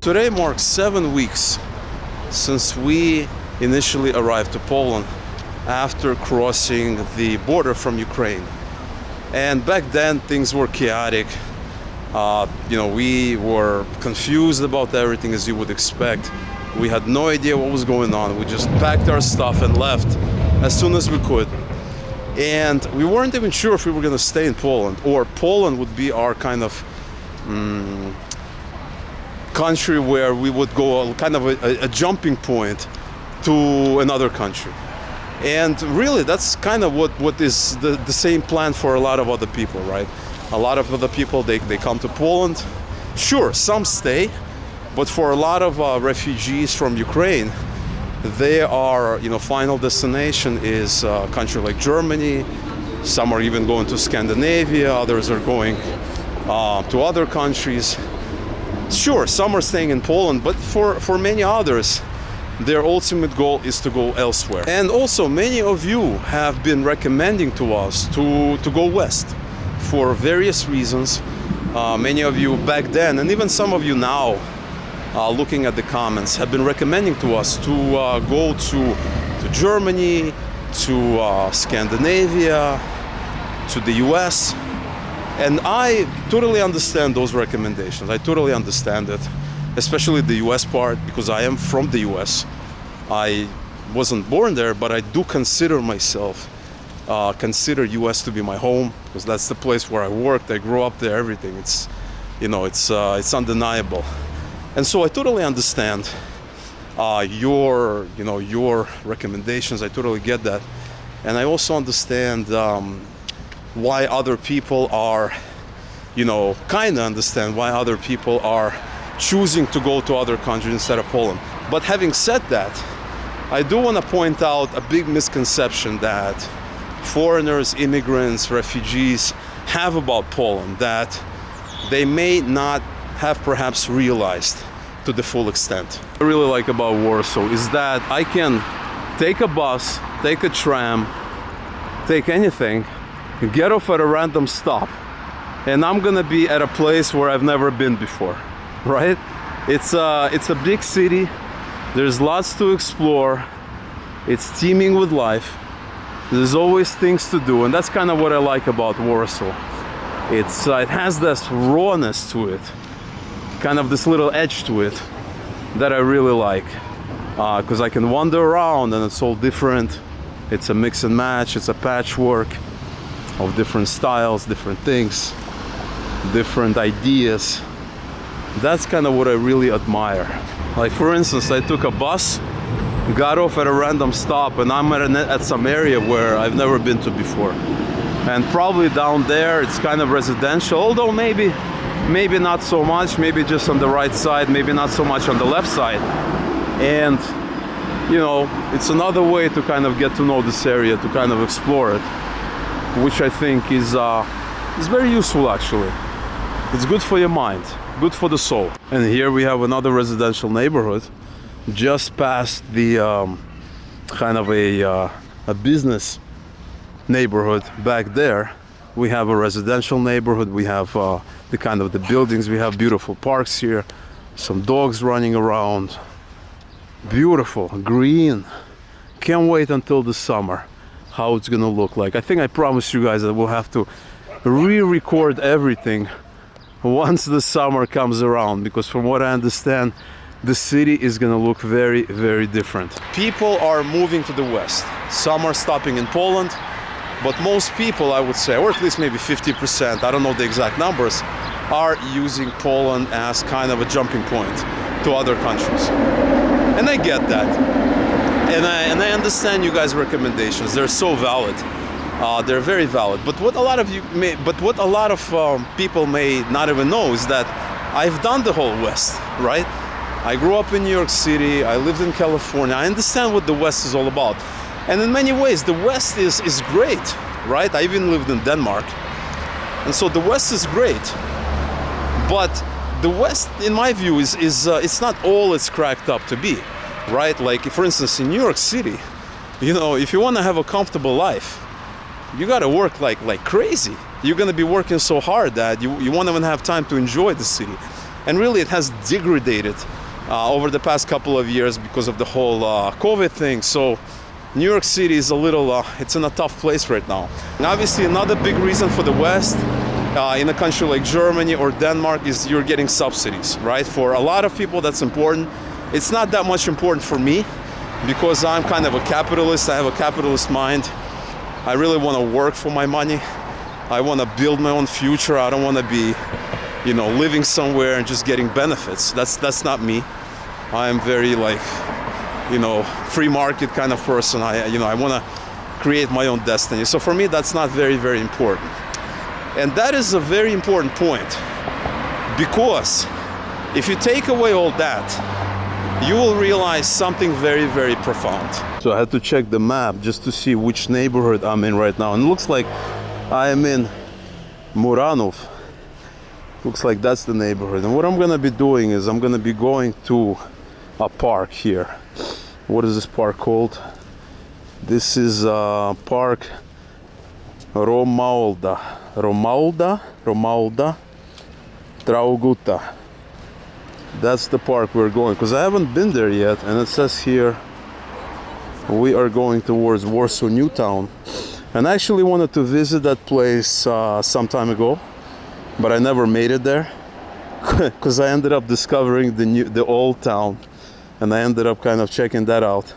today marks 7 weeks since we initially arrived to Poland after crossing the border from Ukraine. And back then things were chaotic. We were confused about everything, as you would expect. We had no idea what was going on. We just packed our stuff and left as soon as we could. And we weren't even sure if we were going to stay in Poland, or Poland would be our kind of country where we would go, kind of a jumping point to another country. And really, that's kind of what is the same plan for a lot of other people, right? A lot of other people, they come to Poland. Sure, some stay, but for a lot of refugees from Ukraine, they are, final destination is a country like Germany. Some are even going to Scandinavia, others are going to other countries. Sure, some are staying in Poland, but for many others, their ultimate goal is to go elsewhere. And also, many of you have been recommending to us to go west for various reasons. Many of you back then, and even some of you now, looking at the comments, have been recommending to us to go to Germany, to Scandinavia, to the US. And I totally understand those recommendations. I totally understand it, especially the US part, because I am from the US. I wasn't born there, but I do consider myself, consider US to be my home, because that's the place where I worked. I grew up there, everything. It's undeniable. And so I totally understand your recommendations. I totally get that. And I also understand why other people are, kind of understand why other people are choosing to go to other countries instead of Poland. But having said that, I do want to point out a big misconception that foreigners, immigrants, refugees have about Poland that they may not have perhaps realized to the full extent. What I really like about Warsaw is that I can take a bus, take a tram, take anything, get off at a random stop, and I'm gonna be at a place where I've never been before, right? It's a big city. There's lots to explore. It's teeming with life. There's always things to do, and that's kind of what I like about Warsaw. It has this rawness to it, kind of this little edge to it that I really like, because I can wander around and it's all different. It's a mix and match. It's a patchwork of different styles, different things, different ideas. That's kind of what I really admire. Like, for instance, I took a bus, got off at a random stop, and I'm at some area where I've never been to before. And probably down there it's kind of residential, although maybe not so much, maybe just on the right side, maybe not so much on the left side. And it's another way to kind of get to know this area, to kind of explore it, which I think is very useful actually. It's good for your mind, good for the soul. And here we have another residential neighborhood, just past the kind of a business neighborhood. Back there we have a residential neighborhood. We have the buildings. We have beautiful parks here, some dogs running around, beautiful, green. Can't wait until the summer, how it's gonna look like. I think I promised you guys that we'll have to re-record everything once the summer comes around, because from what I understand, the city is gonna look very, very different. People are moving to the west. Some are stopping in Poland, but most people, I would say, or at least maybe 50%, I don't know the exact numbers, are using Poland as kind of a jumping point to other countries. And I get that. And I understand you guys' recommendations. They're so valid. They're very valid. But what a lot of people may not even know is that I've done the whole West, right? I grew up in New York City. I lived in California. I understand what the West is all about. And in many ways, the West is great, right? I even lived in Denmark. And so the West is great. But the West, in my view, is it's not all it's cracked up to be, right? Like, for instance, in New York City, if you want to have a comfortable life, you got to work like crazy. You're going to be working so hard that you won't even have time to enjoy the city. And really, it has degraded over the past couple of years because of the whole COVID thing. So New York City is a little, it's in a tough place right now. And obviously another big reason for the West in a country like Germany or Denmark is you're getting subsidies, right? For a lot of people that's important. It's not that much important for me because I'm kind of a capitalist. I have a capitalist mind. I really want to work for my money. I want to build my own future. I don't want to be, you know, living somewhere and just getting benefits. That's not me. I am very like, you know, free market kind of person. I want to create my own destiny. So for me, that's not very, very important. And that is a very important point because if you take away all that, you will realize something very, very profound. So I had to check the map just to see which neighborhood I'm in right now. And it looks like I am in Muranov. Looks like that's the neighborhood. And what I'm gonna be doing is I'm gonna be going to a park here. What is this park called? This is Park Romualda Trauguta. That's the park we're going, because I haven't been there yet, and it says here we are going towards Warsaw, Newtown. And I actually wanted to visit that place some time ago, but I never made it there because I ended up discovering the old town, and I ended up kind of checking that out.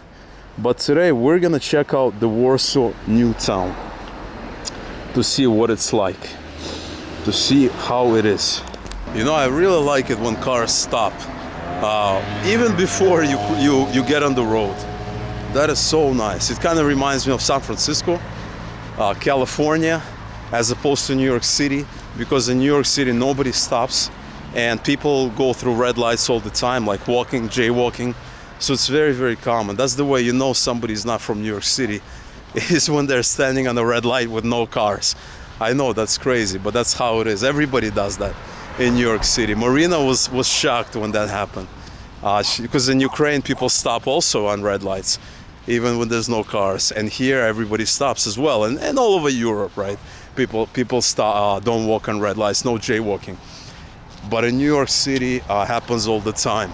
But today we're gonna check out the Warsaw Newtown to see what it's like, to see how it is. You know, I really like it when cars stop, even before you get on the road. That is so nice. It kind of reminds me of San Francisco, California, as opposed to New York City, because in New York City nobody stops and people go through red lights all the time, like walking, jaywalking. So it's very, very common. That's the way you know somebody's not from New York City, is when they're standing on a red light with no cars. I know that's crazy, but that's how it is. Everybody does that in New York City. Marina was shocked when that happened, because in Ukraine people stop also on red lights, even when there's no cars. And here everybody stops as well, and all over Europe, right? People stop, don't walk on red lights, no jaywalking. But in New York City, happens all the time.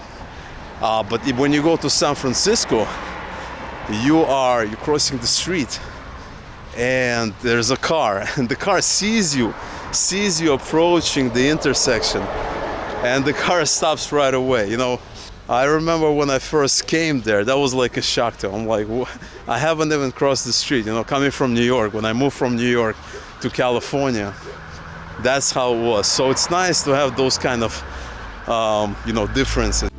But when you go to San Francisco, you're crossing the street, and there's a car, and the car sees you approaching the intersection, and the car stops right away. You know, I remember when I first came there, that was like a shock to me. I'm like, I haven't even crossed the street. You know, coming from New York, when I moved from New York to California, that's how it was. So it's nice to have those kind of, you know, differences.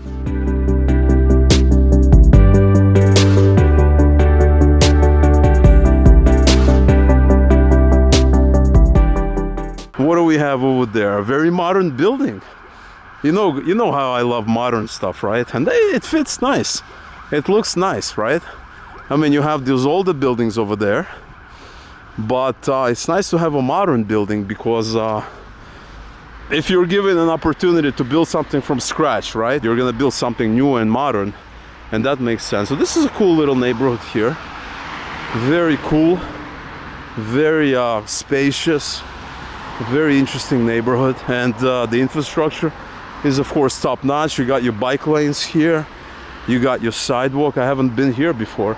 What do we have over there? A very modern building. You know how I love modern stuff, right? And it fits nice. It looks nice, right? I mean, you have those older buildings over there, but it's nice to have a modern building because if you're given an opportunity to build something from scratch, right? You're gonna build something new and modern, and that makes sense. So this is a cool little neighborhood here. Very cool, very spacious. Very interesting neighborhood, and the infrastructure is of course top notch. You got your bike lanes here, you got your sidewalk. I haven't been here before,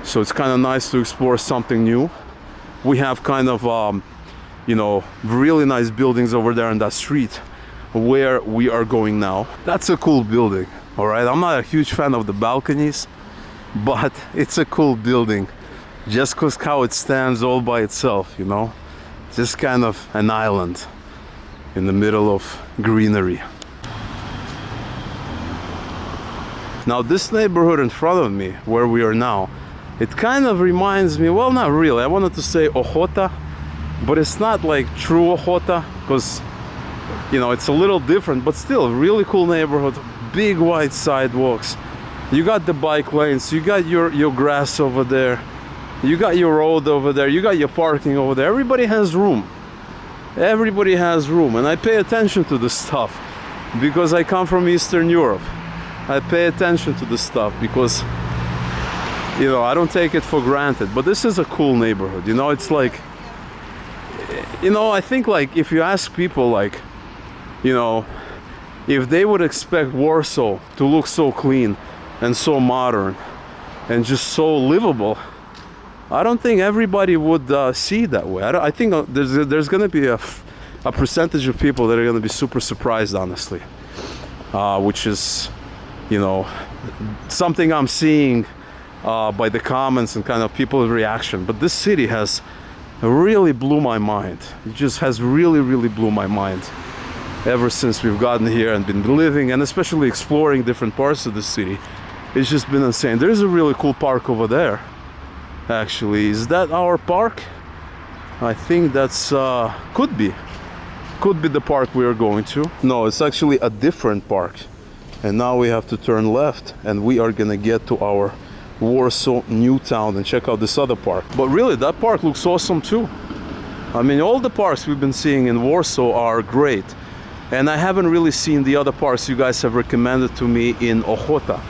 so it's kind of nice to explore something new. We have kind of you know, really nice buildings over there on that street where we are going now. That's a cool building, all right? I'm not a huge fan of the balconies, but it's a cool building just because how it stands all by itself, you know? Just kind of an island in the middle of greenery. Now this neighborhood in front of me, where we are now, it kind of reminds me, well, not really, I wanted to say Ochota, but it's not like true Ochota, because, you know, it's a little different, but still really cool neighborhood, big wide sidewalks. You got the bike lanes, you got your grass over there, you got your road over there, you got your parking over there. Everybody has room. Everybody has room. And I pay attention to this stuff because I come from Eastern Europe. I pay attention to this stuff because, you know, I don't take it for granted. But this is a cool neighborhood. You know, it's like, you know, I think like if you ask people like, you know, if they would expect Warsaw to look so clean and so modern and just so livable, I don't think everybody would see it that way. I think there's going to be a percentage of people that are going to be super surprised, honestly, which is, you know, something I'm seeing by the comments and kind of people's reaction. But this city has really blew my mind. It just has really blew my mind ever since we've gotten here and been living and especially exploring different parts of the city. It's just been insane. There's a really cool park over there, actually. Is that our park? I think that's could be the park we are going to. No, it's actually a different park. And now we have to turn left and we are gonna get to our Warsaw Newtown and check out this other park. But really, that park looks awesome too. I mean, all the parks we've been seeing in Warsaw are great. And I haven't really seen the other parks you guys have recommended to me in Ochota.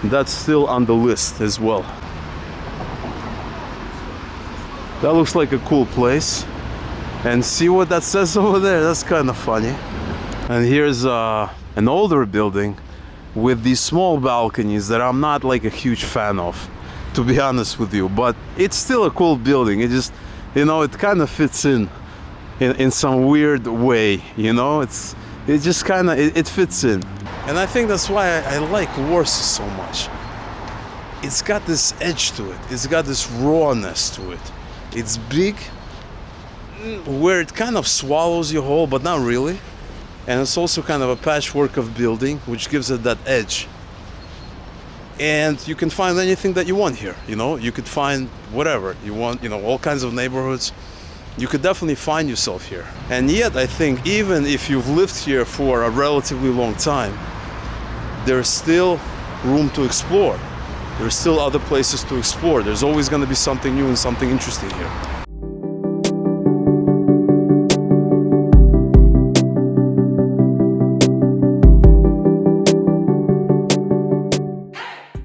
That's still on the list as well. That looks like a cool place. And see what that says over there? That's kind of funny. And here's an older building with these small balconies that I'm not like a huge fan of, to be honest with you. But it's still a cool building. It just, you know, it kind of fits in some weird way, you know. It just kind of it fits in. And I think that's why I like Warsaw so much. It's got this edge to it. It's got this rawness to it. It's big, where it kind of swallows you whole, but not really. And it's also kind of a patchwork of building, which gives it that edge. And you can find anything that you want here, you know. You could find whatever you want, you know, all kinds of neighborhoods. You could definitely find yourself here. And yet, I think even if you've lived here for a relatively long time, there's still room to explore. There's still other places to explore. There's always going to be something new and something interesting here.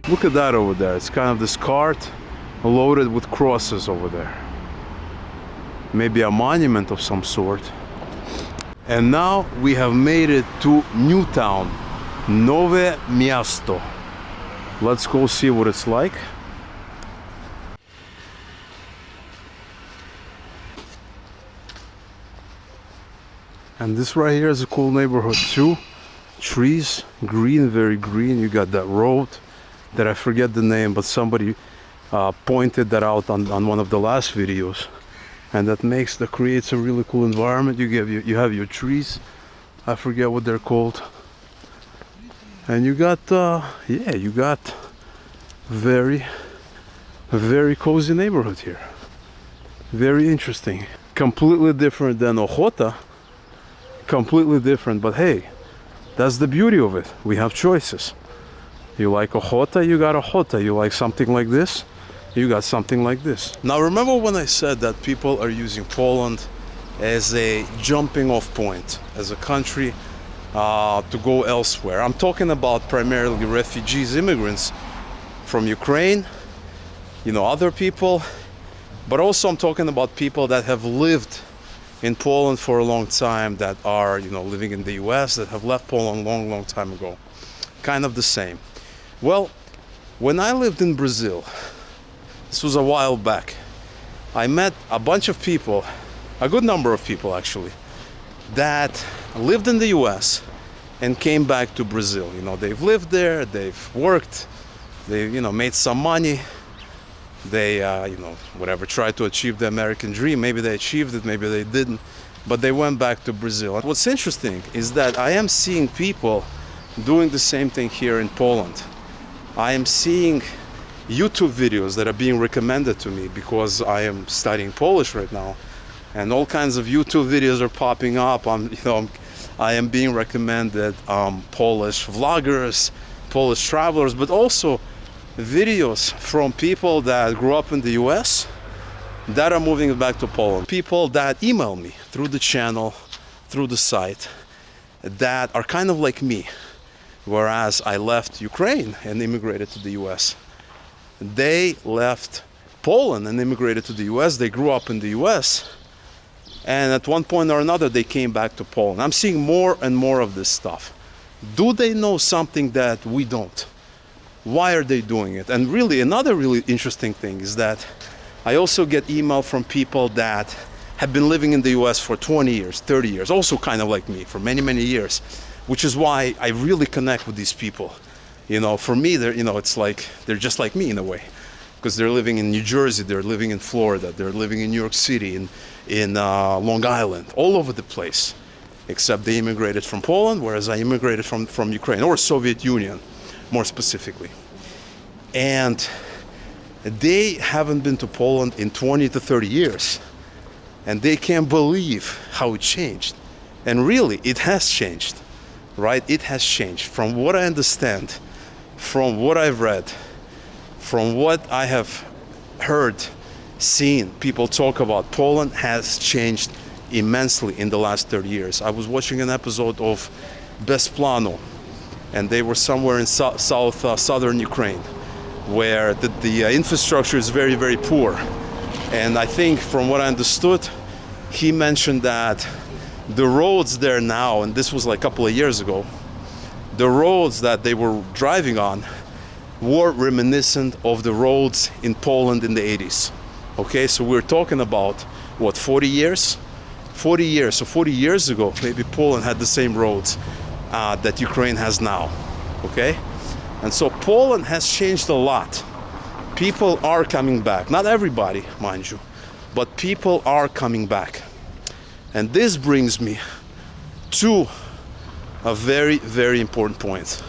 Look at that over there. It's kind of this cart loaded with crosses over there. Maybe a monument of some sort. And now we have made it to Newtown, Nowe Miasto. Let's go see what it's like. And this right here is a cool neighborhood too. Trees, green, very green. You got that road that I forget the name, but somebody pointed that out on one of the last videos. And that creates a really cool environment. You have your trees. I forget what they're called. And you got you got a very cozy neighborhood here. Very interesting. Completely different than Ochota. Completely different, but hey, that's the beauty of it. We have choices. You like Ochota, you got Ochota. You like something like this, you got something like this. Now remember when I said that people are using Poland as a jumping off point, as a country to go elsewhere. I'm talking about primarily refugees, immigrants from Ukraine, you know, other people, but also I'm talking about people that have lived in Poland for a long time, that are, you know, living in the US, that have left Poland long time ago. Kind of the same. Well, when I lived in Brazil, this was a while back, I met a bunch of people, a good number of people actually, that lived in the US and came back to Brazil. You know, they've lived there, they've worked, they've, you know, made some money, they, you know, whatever, tried to achieve the American dream. Maybe they achieved it, maybe they didn't, but they went back to Brazil. And what's interesting is that I am seeing people doing the same thing here in Poland. I am seeing YouTube videos that are being recommended to me because I am studying Polish right now, and all kinds of YouTube videos are popping up. I am being recommended Polish vloggers, Polish travelers, but also videos from people that grew up in the US that are moving back to Poland. People that email me through the channel, through the site, that are kind of like me, whereas I left Ukraine and immigrated to the US. They left Poland and immigrated to the US. They grew up in the US, and at one point or another they came back to Poland. I'm seeing more and more of this stuff. Do they know something that we don't? Why are they doing it? And really, another really interesting thing is that I also get email from people that have been living in the US for 20 years, 30 years, also kind of like me for many, many years, which is why I really connect with these people. You know, for me, they're, you know, it's like they're just like me in a way, because they're living in New Jersey, they're living in Florida, they're living in New York City, in Long Island, all over the place, except they immigrated from Poland, whereas I immigrated from Ukraine, or Soviet Union, more specifically. And they haven't been to Poland in 20 to 30 years, and they can't believe how it changed. And really, it has changed, right? It has changed. From what I understand, from what I've read, from what I have heard, seen people talk about, Poland has changed immensely in the last 30 years. I was watching an episode of Bezplano, and they were somewhere in southern Ukraine, where the infrastructure is very, very poor. And I think from what I understood, he mentioned that the roads there now, and this was like a couple of years ago, the roads that they were driving on were reminiscent of the roads in Poland in the 80s. Okay, so we're talking about, what, 40 years? 40 years. So 40 years ago, maybe Poland had the same roads that Ukraine has now. Okay? And so Poland has changed a lot. People are coming back. Not everybody, mind you, but people are coming back. And this brings me to a very, very important point.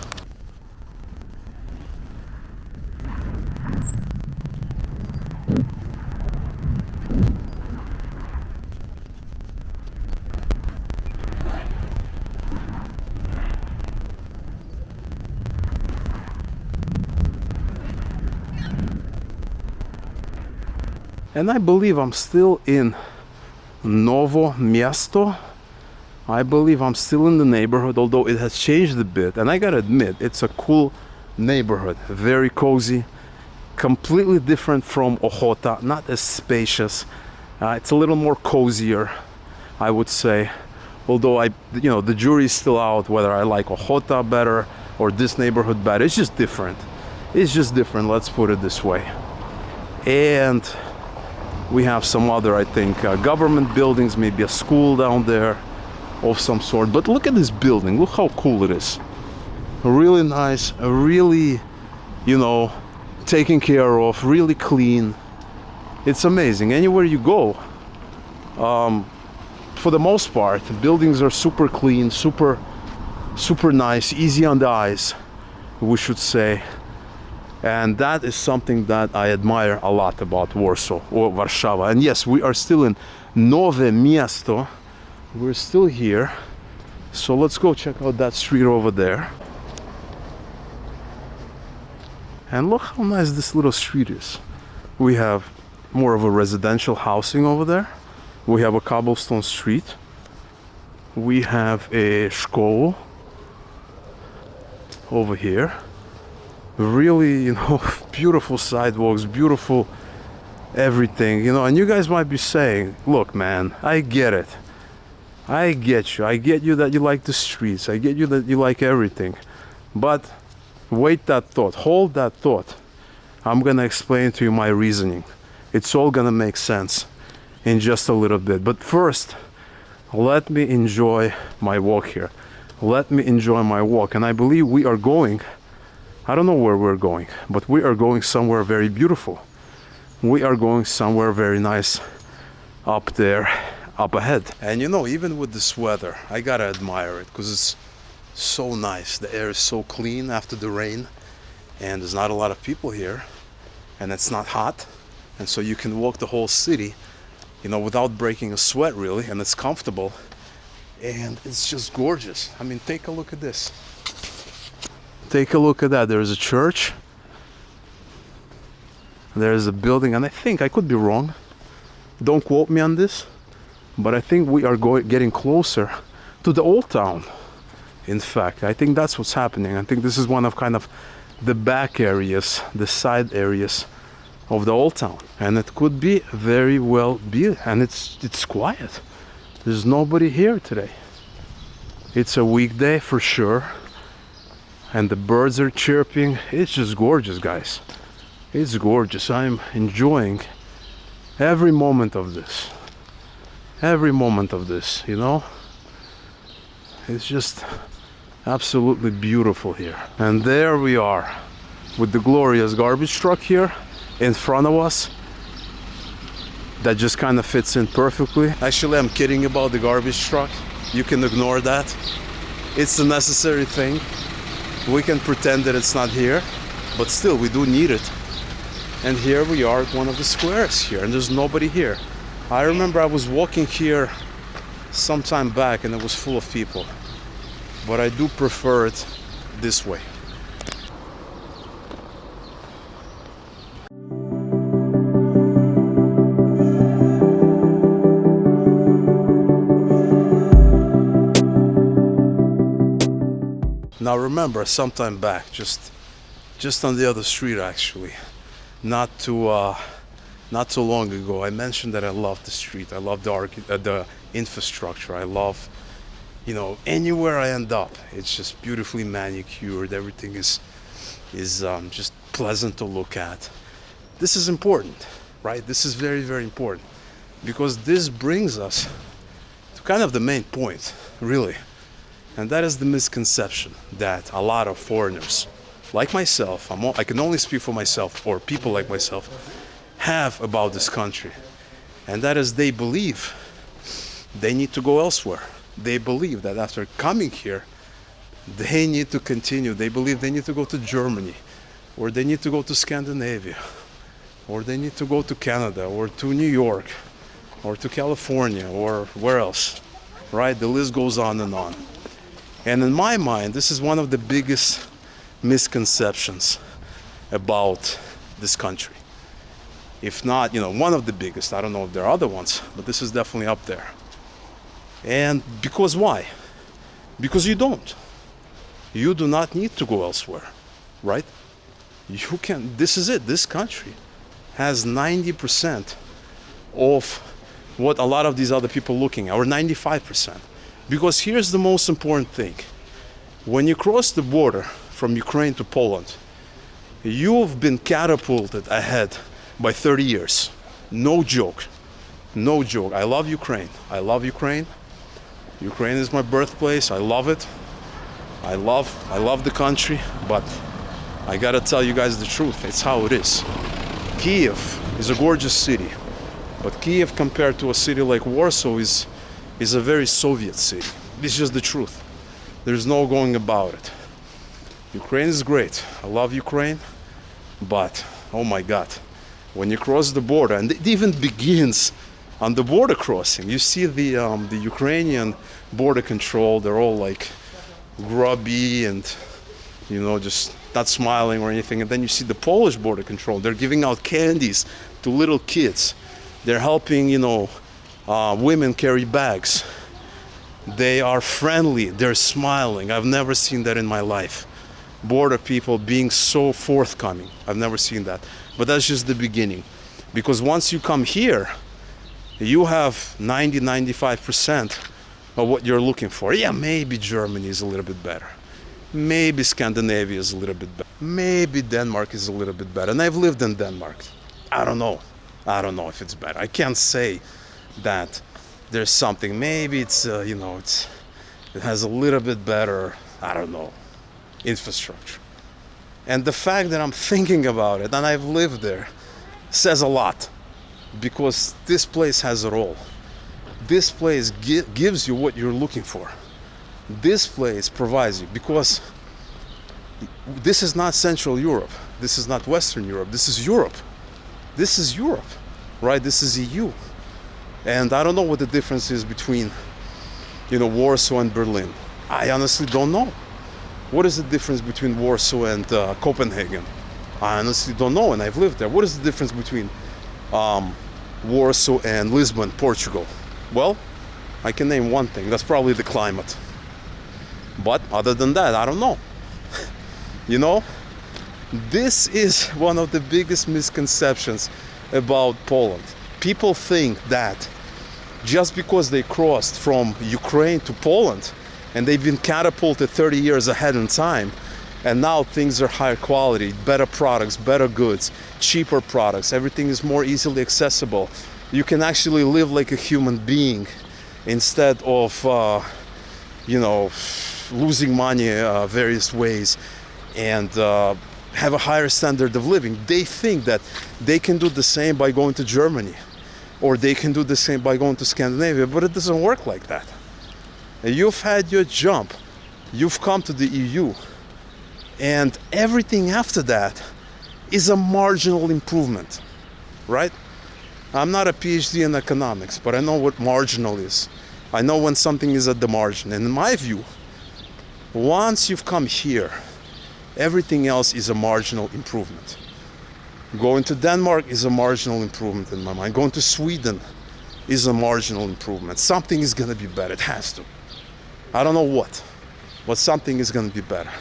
And I believe I'm still in Novo Miesto. I believe I'm still in the neighborhood, although it has changed a bit. And I gotta admit, it's a cool neighborhood, very cozy, completely different from Ochota, not as spacious. It's a little more cozier, I would say. Although the jury is still out whether I like Ochota better or this neighborhood better. It's just different. It's just different, let's put it this way. And we have some other, I think, government buildings, maybe a school down there of some sort. But look at this building. Look how cool it is. Really nice, really, taken care of, really clean. It's amazing. Anywhere you go, for the most part, the buildings are super clean, super nice, easy on the eyes, we should say. And that is something that I admire a lot about Warsaw or Warszawa. And yes, we are still in Nowe Miasto. We're still here. So let's go check out that street over there. And look how nice this little street is. We have more of a residential housing over there. We have a cobblestone street. We have a szkoła over here. Really, beautiful sidewalks, beautiful everything, and you guys might be saying, look, man, I get it. I get you that you like the streets. I get you that you like everything. But wait that thought, hold that thought. I'm gonna explain to you my reasoning. It's all gonna make sense in just a little bit. But first, let me enjoy my walk here. Let me enjoy my walk. And I believe we are going, I don't know where we're going, but we are going somewhere very beautiful. We are going somewhere very nice up there, up ahead. And even with this weather, I gotta admire it because it's so nice. The air is so clean after the rain, and there's not a lot of people here, and it's not hot, and so you can walk the whole city, without breaking a sweat really, and it's comfortable, and it's just gorgeous. I mean, take a look at this. Take a look at that. There's a church. There's a building, and I could be wrong. Don't quote me on this, but I think we are getting closer to the old town. In fact, I think that's what's happening. I think this is one of kind of the back areas, the side areas of the old town, and it could be very well be. And it's quiet. There's nobody here today. It's a weekday for sure. and the birds are chirping. It's just gorgeous, guys. It's gorgeous. I'm enjoying every moment of this. Every moment of this, you know? It's just absolutely beautiful here. And there we are with the glorious garbage truck here in front of us. That just kind of fits in perfectly. Actually, I'm kidding about the garbage truck. You can ignore that. It's a necessary thing. We can pretend that it's not here, but still we do need it. And here we are at one of the squares here, and there's nobody here. I remember I was walking here some time back and it was full of people, but I do prefer it this way. Now remember, sometime back, just on the other street actually, not too long ago, I mentioned that I love the street. I love the infrastructure. I love, you know, anywhere I end up, it's just beautifully manicured. Everything is just pleasant to look at. This is important, right? This is very, very important, because this brings us to kind of the main point, really. And that is the misconception that a lot of foreigners, like myself, I can only speak for myself, or people like myself, have about this country. And that is, they believe they need to go elsewhere. They believe that after coming here, they need to continue. They believe they need to go to Germany, or they need to go to Scandinavia, or they need to go to Canada, or to New York, or to California, or where else, right? The list goes on and on. And in my mind, this is one of the biggest misconceptions about this country. If not, you know, one of the biggest. I don't know if there are other ones, but this is definitely up there. And because why? Because you don't. You do not need to go elsewhere, right? You can, this is it. This country has 90% of what a lot of these other people are looking at, or 95%. Because here's the most important thing. When you cross the border from Ukraine to Poland, you've been catapulted ahead by 30 years. No joke. No joke. I love Ukraine. I love Ukraine. Ukraine is my birthplace. I love it. I love the country, but I gotta tell you guys the truth. It's how it is. Kiev is a gorgeous city, but Kiev compared to a city like Warsaw is a very Soviet city. It's just the truth. There's no going about it. Ukraine is great. I love Ukraine, but oh my God, when you cross the border, and it even begins on the border crossing. You see the Ukrainian border control. They're all like grubby and, you know, just not smiling or anything. And then you see the Polish border control. They're giving out candies to little kids. They're helping, you know, women carry bags. They are friendly. They're smiling. I've never seen that in my life. Border people being so forthcoming. I've never seen that. But that's just the beginning. Because once you come here, you have 90-95% of what you're looking for. Yeah, maybe Germany is a little bit better. Maybe Scandinavia is a little bit better. Maybe Denmark is a little bit better. And I've lived in Denmark. I don't know. I don't know if it's better. I can't say that there's something. Maybe it's, you know, it has a little bit better, I don't know, infrastructure. And the fact that I'm thinking about it and I've lived there says a lot, because this place has it all. This place gives you what you're looking for. This place provides you, because this is not Central Europe. This is not Western Europe. This is Europe. This is Europe, right? This is EU. And I don't know what the difference is between, you know, Warsaw and Berlin. I honestly don't know. What is the difference between Warsaw and Copenhagen? I honestly don't know, and I've lived there. What is the difference between Warsaw and Lisbon, Portugal? Well, I can name one thing. That's probably the climate. But other than that, I don't know. You know, this is one of the biggest misconceptions about Poland. People think that just because they crossed from Ukraine to Poland and they've been catapulted 30 years ahead in time, And now things are higher quality, better products, better goods, cheaper products. Everything is more easily accessible. You can actually live like a human being instead of, losing money various ways and have a higher standard of living. They think that they can do the same by going to Germany, or they can do the same by going to Scandinavia, but it doesn't work like that. You've had your jump. You've come to the EU. And everything after that is a marginal improvement, right? I'm not a PhD in economics, but I know what marginal is. I know when something is at the margin. And in my view, once you've come here, everything else is a marginal improvement. Going to Denmark is a marginal improvement in my mind. Going to Sweden is a marginal improvement. Something is going to be better. It has to. I don't know what, but something is going to be better.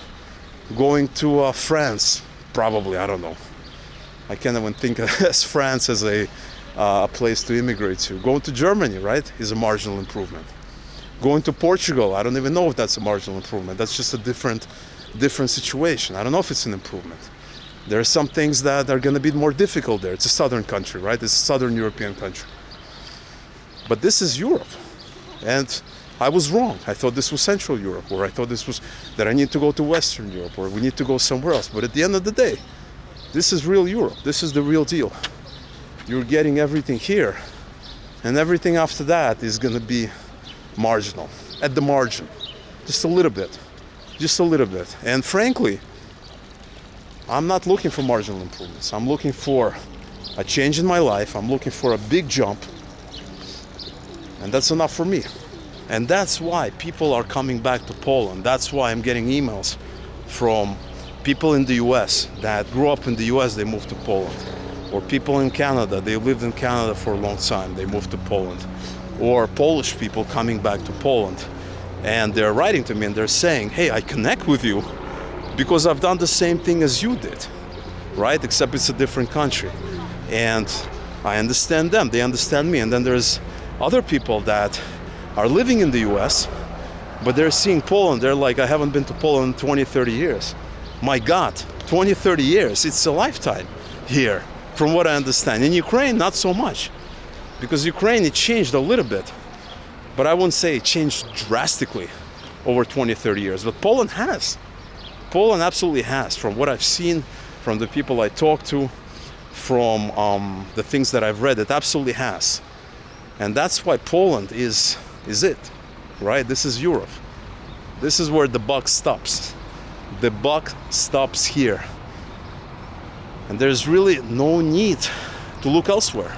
Going to France, probably, I don't know. I can't even think of France as a place to immigrate to. Going to Germany, right, is a marginal improvement. Going to Portugal, I don't even know if that's a marginal improvement. That's just a different situation. I don't know if it's an improvement. There are some things that are going to be more difficult there. It's a southern country, right? It's a southern European country. But this is Europe. And I was wrong. I thought this was Central Europe, or I thought this was that I need to go to Western Europe, or we need to go somewhere else. But at the end of the day, this is real Europe. This is the real deal. You're getting everything here, and everything after that is going to be marginal, at the margin, just a little bit, just a little bit. And frankly, I'm not looking for marginal improvements. I'm looking for a change in my life. I'm looking for a big jump, and that's enough for me. And that's why people are coming back to Poland. That's why I'm getting emails from people in the US that grew up in the US, they moved to Poland. Or people in Canada, they lived in Canada for a long time, they moved to Poland. Or Polish people coming back to Poland. And they're writing to me and they're saying, hey, I connect with you because I've done the same thing as you did, right? Except it's a different country. And I understand them, they understand me. And then there's other people that are living in the US, but they're seeing Poland. They're like, I haven't been to Poland in 20, 30 years. My God, 20, 30 years, it's a lifetime here, from what I understand. In Ukraine, not so much, because Ukraine, it changed a little bit, but I wouldn't say it changed drastically over 20, 30 years, but Poland has. Poland absolutely has, from what I've seen, from the people I talk to, from the things that I've read, it absolutely has. And that's why Poland is it, right? This is Europe. This is where the buck stops. The buck stops here. And there's really no need to look elsewhere.